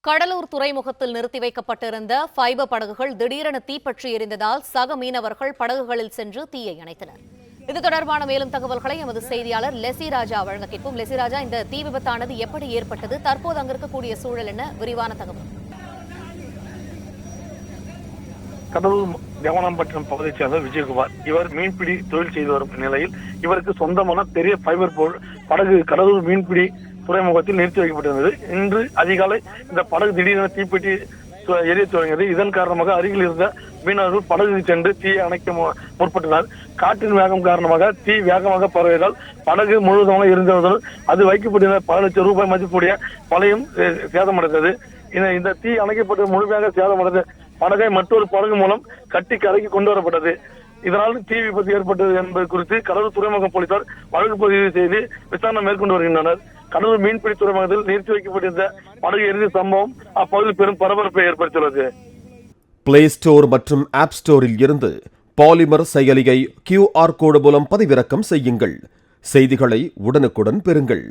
கடலூர் துறைமுகத்தில் நிறுத்தி வைக்கப்பட்டிருந்த ஃபைபர் படகுகள் திடீரென தீப்பற்றி எரிந்ததால் சக மீனவர்கள் படகுகளில் சென்று தீயை அணைத்தனர். இது தொடர்பான மேலும் தகவல்களை எமது செய்தியாளர் லெசி ராஜா வழங்க கேட்போம். லெசி ராஜா, இந்த தீ விபத்தானது எப்படி ஏற்பட்டது, தற்போது அங்கு இருக்கக்கூடிய சூழல் என்ன, விரிவான தகவல்? கடலூர் தேவனாம்பட்டினம் பகுதியைச் சேர்ந்த விஜயகுமார். இவர் மீன்பிடி தொழில் செய்து வரும் நிலையில் இவருக்கு சொந்தமான பெரிய ஃபைபர் படகு கடலூர் மீன்பிடி துறைமுகத்தில் நிறுத்தி வைக்கப்பட்டிருந்தது. இன்று அதிகாலை இந்த படகு திடீரென தீப்பெட்டி எரிய தொடங்கியது. இதன் காரணமாக அருகில் இருந்த மீனவர்கள் படகு சென்று தீயை அணைக்க முற்பட்டனர். காற்றின் வேகம் காரணமாக தீ வேகமாக பரவியதால் படகு முழுவதுமாக இருந்ததுடன் அது வைக்கப்பட்டிருந்த 10 லட்சம் ரூபாய் மதிப்புடைய பழையும் சேதமடைந்தது. இந்த தீ அணைக்கப்பட்டு முழுமையாக சேதமடைந்த படகை மற்றொரு படகு மூலம் கட்டி கரைக்கு கொண்டு வரப்பட்டது. இதனால் தீ விபத்து ஏற்பட்டது என்பது குறித்து கடலூர் துறைமுக போலீசார் வழக்கு பதிவு செய்து விசாரணை மேற்கொண்டு வருகின்றனர். கடலூர் மீன்பிடி துறைமுகத்தில் நிறுத்தி வைக்கப்பட்டிருந்த படகு எரிந்த சம்பவம் அப்பகுதியில் பெரும் பரபரப்பை ஏற்படுத்தியுள்ளது. பிளே ஸ்டோர் மற்றும் ஆப் ஸ்டோரில் இருந்து பாலிமர் செயலியை QR கோடு மூலம் பதிவிறக்கம் செய்யுங்கள். செய்திகளை உடனுக்குடன் பெறுங்கள்.